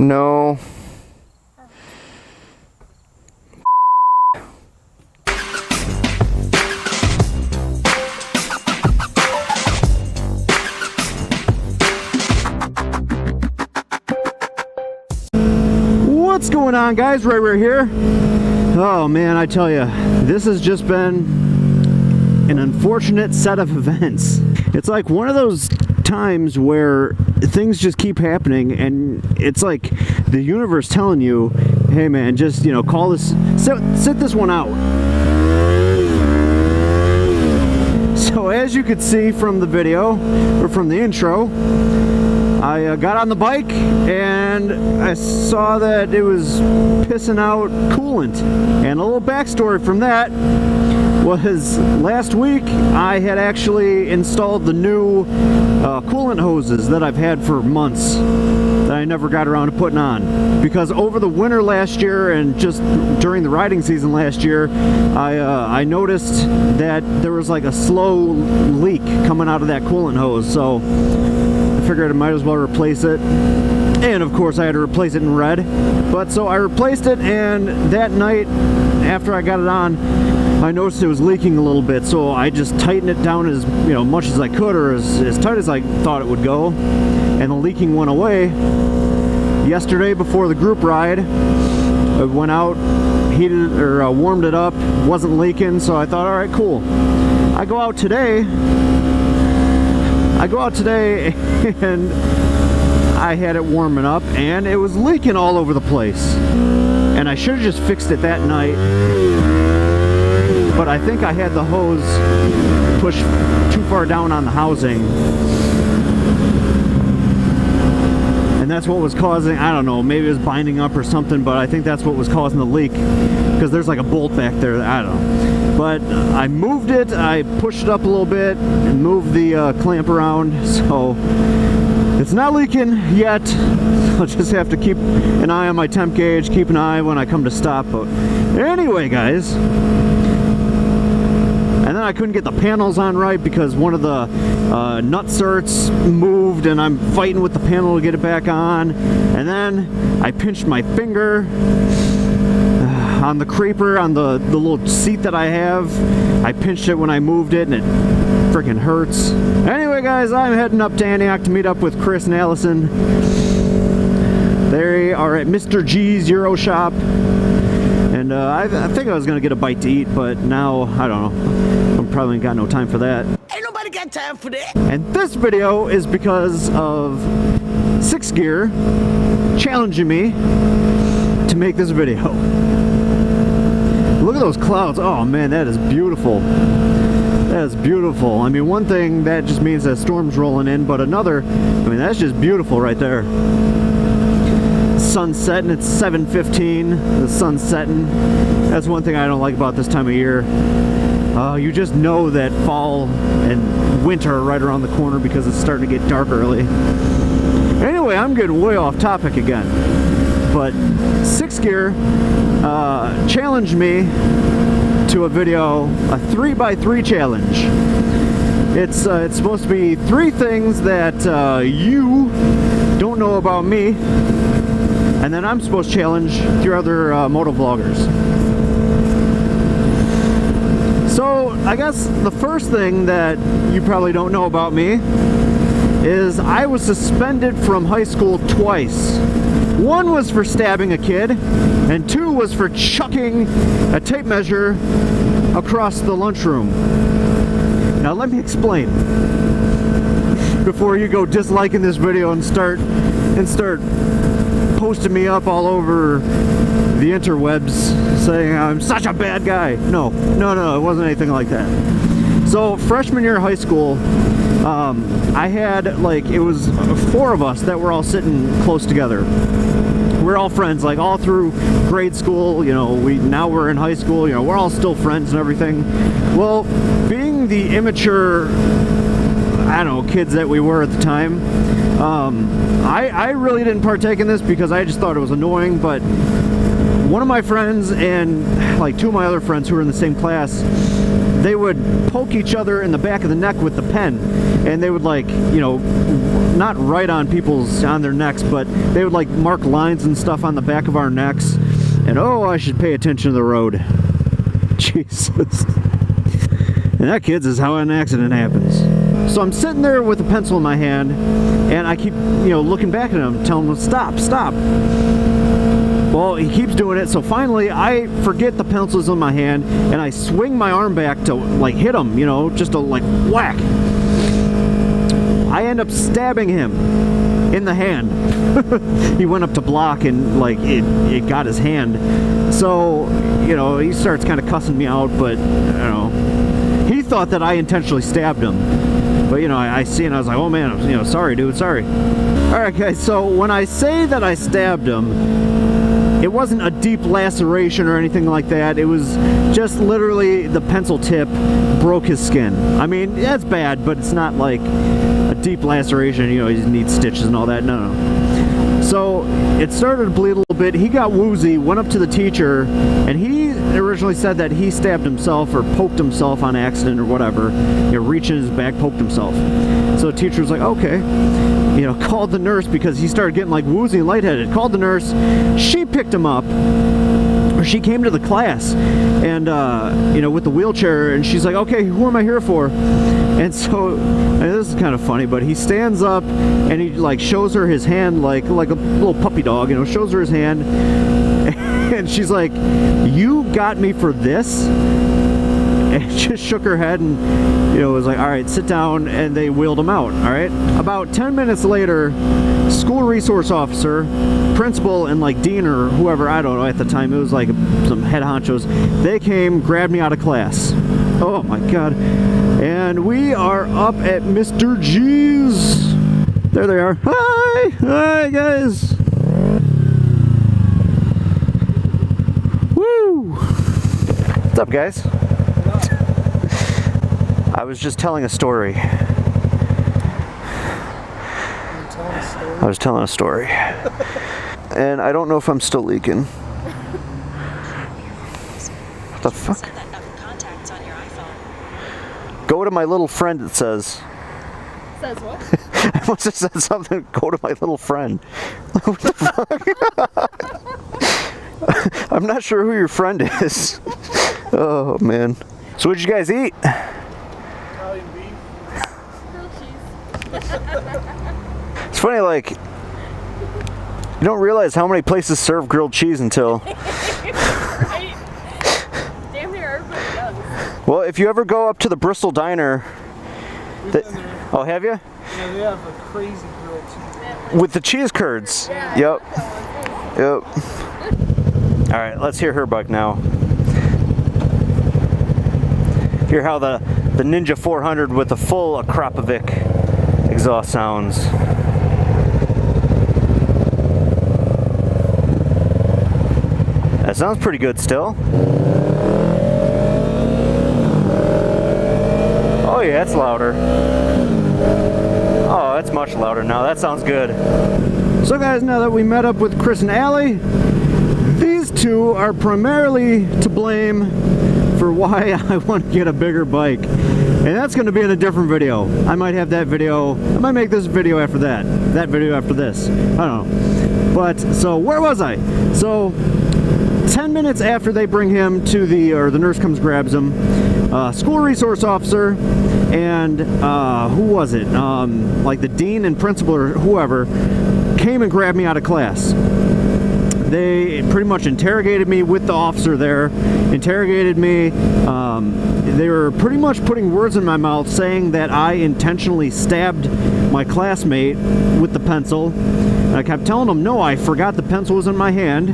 No. What's going on, guys? Right here. Oh man, I tell you, this has just been an unfortunate set of events. It's like one of those times where things just keep happening, and it's like the universe telling you, hey man, just, you know, call this, sit this one out. So as you could see from the video, or from the intro, I got on the bike and I saw that it was pissing out coolant. And a little backstory from that was last week I had actually installed the new coolant hoses that I've had for months that I never got around to putting on. Because over the winter last year and just during the riding season last year, I noticed that there was like a slow leak coming out of that coolant hose. So I figured I might as well replace it, and of course I had to replace it in red. But so I replaced it, and that night after I got it on, I noticed it was leaking a little bit, so I just tightened it down as, you know, much as I could, or as tight as I thought it would go, and the leaking went away. Yesterday before the group ride, I went out, heated or warmed it up, wasn't leaking, so I thought, all right, cool. I go out today and I had it warming up and it was leaking all over the place. And I should have just fixed it that night, but I think I had the hose pushed too far down on the housing. And that's what was causing, I don't know, maybe it was binding up or something, but I think that's what was causing the leak, because there's like a bolt back there, I don't know. But I moved it, I pushed it up a little bit, and moved the clamp around, so it's not leaking yet. I'll just have to keep an eye on my temp gauge, keep an eye when I come to stop. But anyway, guys, and then I couldn't get the panels on right because one of the nut certs moved, and I'm fighting with the panel to get it back on. And then I pinched my finger on the creeper, on the little seat that I have. I pinched it when I moved it, and it freaking hurts. Anyway, guys, I'm heading up to Antioch to meet up with Chris and Allison. They are at Mr. G's Euro Shop. And I think I was going to get a bite to eat, but now, I don't know. I'm probably got no time for that. Ain't nobody got time for that. And this video is because of 6 Gear challenging me to make this video. Look at those clouds. Oh man, that is beautiful. That is beautiful. I mean, one thing, that just means that storm's rolling in, but another, I mean, that's just beautiful right there. Sun's setting, it's 7:15, the sun's setting. That's one thing I don't like about this time of year. You just know that fall and winter are right around the corner because it's starting to get dark early. Anyway, I'm getting way off topic again. But 6 Gear challenged me to a video, a 3x3 challenge. It's supposed to be 3 things that you don't know about me, and then I'm supposed to challenge 3 other moto vloggers. So I guess the first thing that you probably don't know about me is I was suspended from high school twice. 1 was for stabbing a kid, and 2 was for chucking a tape measure across the lunchroom. Now let me explain before you go disliking this video and start posting me up all over the interwebs saying I'm such a bad guy. No, it wasn't anything like that. So freshman year of high school, I had, like, it was 4 of us that were all sitting close together. We're all friends, like, all through grade school, you know, now we're in high school, you know, we're all still friends and everything. Well, being the immature, I don't know, kids that we were at the time, I really didn't partake in this because I just thought it was annoying, but one of my friends and, like, 2 of my other friends who were in the same class, they would poke each other in the back of the neck with the pen, and they would, like, you know, not write on their necks, but they would like mark lines and stuff on the back of our necks. And oh, I should pay attention to the road. Jesus. And that, kids, is how an accident happens. So I'm sitting there with a pencil in my hand, and I keep, you know, looking back at him, telling him, stop, stop. Well, he keeps doing it, so finally I forget the pencil's in my hand, and I swing my arm back to, like, hit him, you know, just to, like, whack. I end up stabbing him in the hand. He went up to block, and, like, it got his hand. So, you know, he starts kind of cussing me out, but, you know, he thought that I intentionally stabbed him. But, you know, I see, and I was like, oh man, you know, sorry, dude, sorry. Alright, guys, so when I say that I stabbed him, it wasn't a deep laceration or anything like that. It was just literally the pencil tip broke his skin. I mean, that's bad, but it's not like a deep laceration, you know, he needs stitches and all that. No, no. So it started to bleed a little bit. He got woozy, went up to the teacher, and he originally said that he stabbed himself or poked himself on accident or whatever. You know, reached in his back, poked himself. So the teacher was like, okay. You know, called the nurse because he started getting like woozy and lightheaded. Called the nurse. She picked him up. Or she came to the class and, you know, with the wheelchair, and she's like, okay, who am I here for? And so, and this is kind of funny, but he stands up and he like shows her his hand like a little puppy dog, you know, shows her his hand. And she's like, you got me for this? And just shook her head and, you know, was like, all right, sit down, and they wheeled him out. All right, about 10 minutes later, school resource officer, principal, and like dean or whoever, I don't know at the time, it was like some head honchos, they came, grabbed me out of class. Oh my god. And we are up at Mr. G's. There they are. Hi! Hi, guys! Woo! What's up, guys? I was just telling a story. I was telling a story. And I don't know if I'm still leaking. What the fuck? Go to my little friend, it says. Says what? I must have said something. Go to my little friend. What the fuck? I'm not sure who your friend is. Oh, man. So what'd you guys eat? Italian beef. Grilled cheese. It's funny, like, you don't realize how many places serve grilled cheese until... Right? Damn near everybody does. Well, if you ever go up to the Bristol Diner... We've been there. Oh, have you? Yeah, they have a crazy grilled cheese. With the cheese curds. Yeah, Yep. Yep. Alright, let's hear her bike now. Hear how the Ninja 400 with the full Akrapovic exhaust sounds. That sounds pretty good still. Oh yeah, it's louder. Oh, that's much louder now. That sounds good. So guys, now that we met up with Chris and Allie, these two are primarily to blame for why I want to get a bigger bike. And that's going to be in a different video. I might have that video, I might make this video after that video after this. I don't know. But, so where was I? So, 10 minutes after they bring him to the nurse comes, grabs him, school resource officer, and who was it? Like the dean and principal or whoever came and grabbed me out of class. They pretty much interrogated me with the officer there, interrogated me. They were pretty much putting words in my mouth saying that I intentionally stabbed my classmate with the pencil. And I kept telling them, no, I forgot the pencil was in my hand,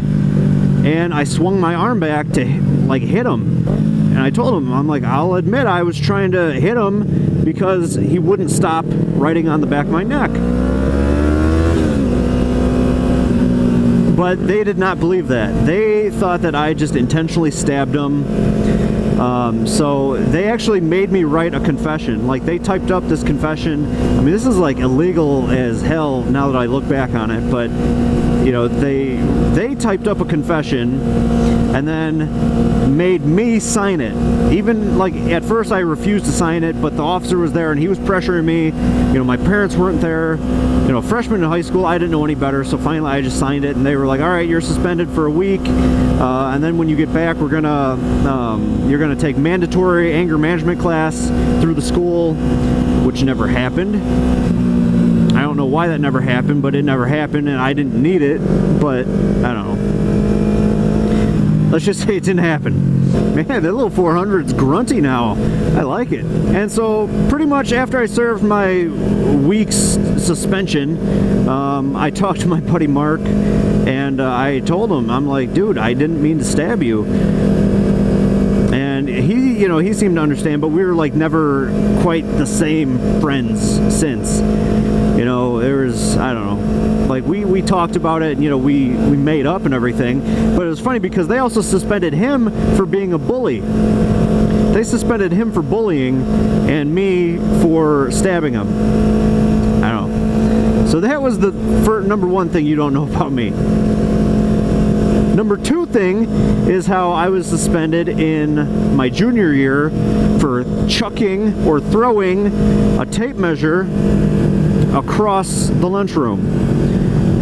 and I swung my arm back to like hit him. And I told him, I'm like, I'll admit I was trying to hit him because he wouldn't stop writing on the back of my neck. But they did not believe that. They thought that I just intentionally stabbed him. So they actually made me write a confession. Like, they typed up this confession. I mean, this is like illegal as hell now that I look back on it, but you know, they typed up a confession and then made me sign it. Even, like, at first I refused to sign it, but the officer was there and he was pressuring me. You know, my parents weren't there. You know, freshman in high school, I didn't know any better, so finally I just signed it, and they were like, all right, you're suspended for a week, and then when you get back, you're gonna take mandatory anger management class through the school, which never happened. I don't know why that never happened, but it never happened, and I didn't need it, but I don't know. Let's just say it didn't happen. Man, that little 400's grunty now. I like it. And so pretty much after I served my week's suspension, I talked to my buddy Mark, and I told him, I'm like, dude, I didn't mean to stab you. And he, you know, he seemed to understand, but we were like never quite the same friends since. You know, there was, I don't know, like we talked about it, and, you know, we made up and everything, but it was funny because they also suspended him for being a bully. They suspended him for bullying and me for stabbing him. I don't know. So that was the number one thing you don't know about me. Number two thing is how I was suspended in my junior year for chucking or throwing a tape measure across the lunchroom.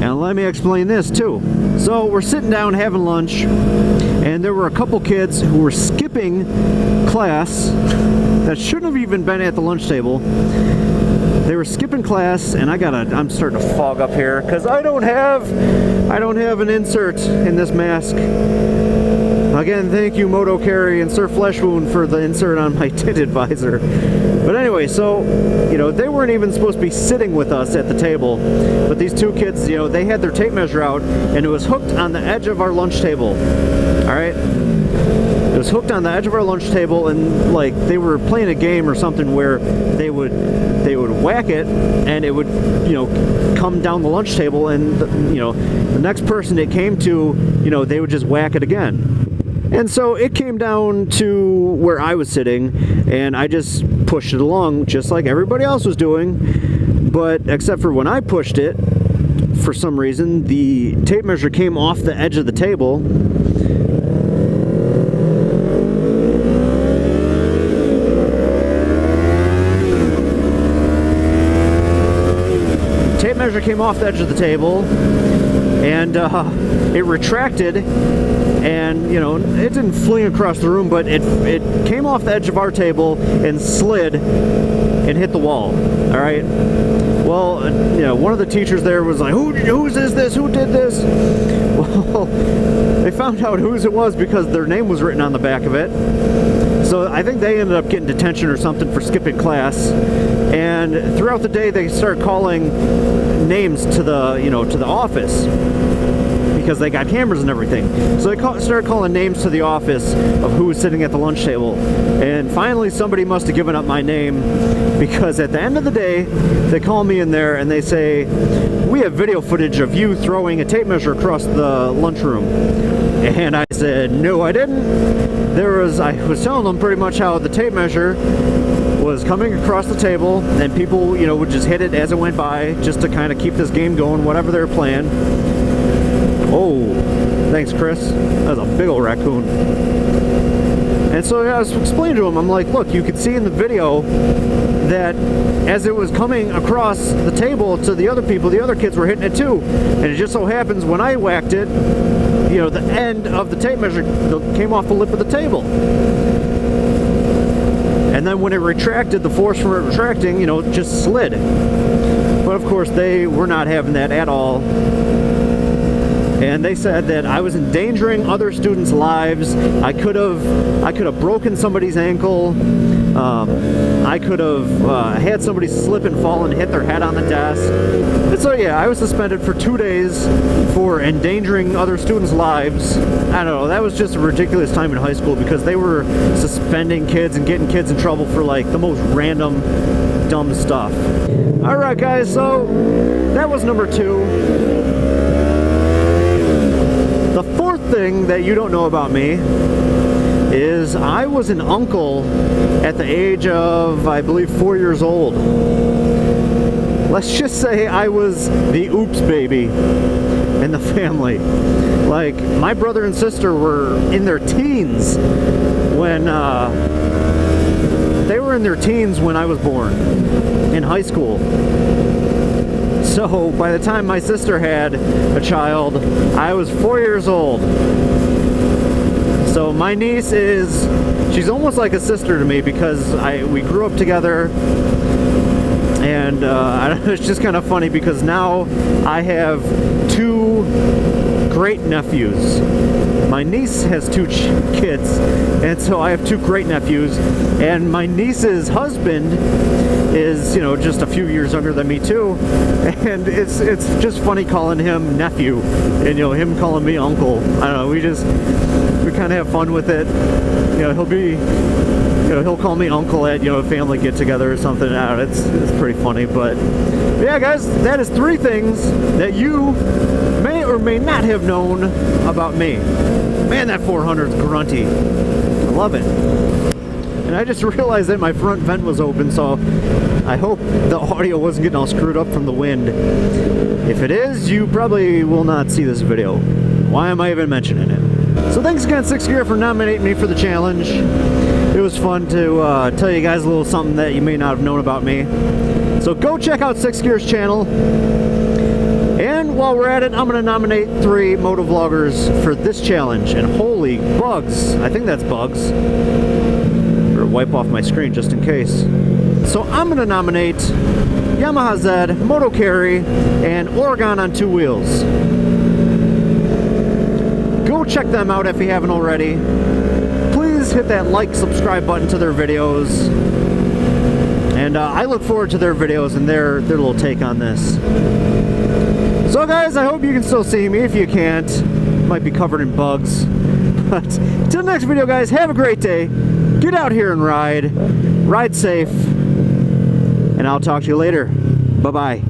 And let me explain this too. So we're sitting down having lunch, and there were a couple kids who were skipping class that shouldn't have even been at the lunch table. They were skipping class, and I'm starting to fog up here because I don't have an insert in this mask. Again, thank you MotoKari and Sir Fleshwound for the insert on my tinted visor. But anyway, so, you know, they weren't even supposed to be sitting with us at the table, but these two kids, you know, they had their tape measure out, and it was hooked on the edge of our lunch table. All right? It was hooked on the edge of our lunch table, and like they were playing a game or something where they would whack it, and it would, you know, come down the lunch table, and you know, the next person it came to, you know, they would just whack it again. And so it came down to where I was sitting, and I just pushed it along just like everybody else was doing, but except for when I pushed it, for some reason the tape measure came off the edge of the table. Tape measure came off the edge of the table, and it retracted, and, you know, it didn't fling across the room, but it came off the edge of our table and slid and hit the wall. All right. Well, you know, one of the teachers there was like, whose is this? Who did this? Well, they found out whose it was because their name was written on the back of it. So I think they ended up getting detention or something for skipping class. And throughout the day, they started calling names to the, you know, to the office, because they got cameras and everything. So they started calling names to the office of who was sitting at the lunch table. And finally somebody must have given up my name, because at the end of the day, they call me in there and they say, we have video footage of you throwing a tape measure across the lunchroom. And I said, no, I didn't. I was telling them pretty much how the tape measure was coming across the table, and people, you know, would just hit it as it went by, just to kind of keep this game going, whatever they were playing. Oh, thanks, Chris. That was a big old raccoon. And so I was explaining to him, I'm like, look, you could see in the video that as it was coming across the table to the other people, the other kids were hitting it too. And it just so happens when I whacked it, you know, the end of the tape measure came off the lip of the table. And then when it retracted, the force from it retracting, you know, just slid. But of course, they were not having that at all. And they said that I was endangering other students' lives. I could have broken somebody's ankle. I could have had somebody slip and fall and hit their head on the desk. And so yeah, I was suspended for 2 days for endangering other students' lives. I don't know, that was just a ridiculous time in high school, because they were suspending kids and getting kids in trouble for like the most random, dumb stuff. Alright guys, so that was number 2. The fourth thing that you don't know about me is I was an uncle at the age of, I believe, 4 years old. Let's just say I was the oops baby in the family. Like, my brother and sister were in their teens when I was born, in high school. So by the time my sister had a child, I was 4 years old. So my niece she's almost like a sister to me because we grew up together. And I don't know, it's just kind of funny because now I have 2 great nephews. My niece has 2 kids, and so I have 2 great nephews. And my niece's husband is, you know, just a few years younger than me too. And it's just funny calling him nephew, and you know, him calling me uncle. I don't know. We kind of have fun with it. You know, he'll call me uncle at, you know, a family get-together or something. I don't know, it's pretty funny. But yeah, guys, that is 3 things that you may or may not have known about me. Man, that 400's grunty. I love it. And I just realized that my front vent was open, so I hope the audio wasn't getting all screwed up from the wind. If it is, you probably will not see this video. Why am I even mentioning it? So thanks again, 6th Gear, for nominating me for the challenge. It was fun to tell you guys a little something that you may not have known about me. So go check out 6th Gear's channel. And while we're at it, I'm going to nominate 3 motovloggers for this challenge. And holy bugs, I think that's bugs. Or wipe off my screen just in case. So I'm going to nominate YamahaZed, MotoKari, and OregononTwoWheels. Go check them out if you haven't already. Please hit that like, subscribe button to their videos. And I look forward to their videos and their little take on this. So guys, I hope you can still see me. If you can't, might be covered in bugs. But till next video, guys, have a great day. Get out here and ride. Ride safe. And I'll talk to you later. Bye-bye.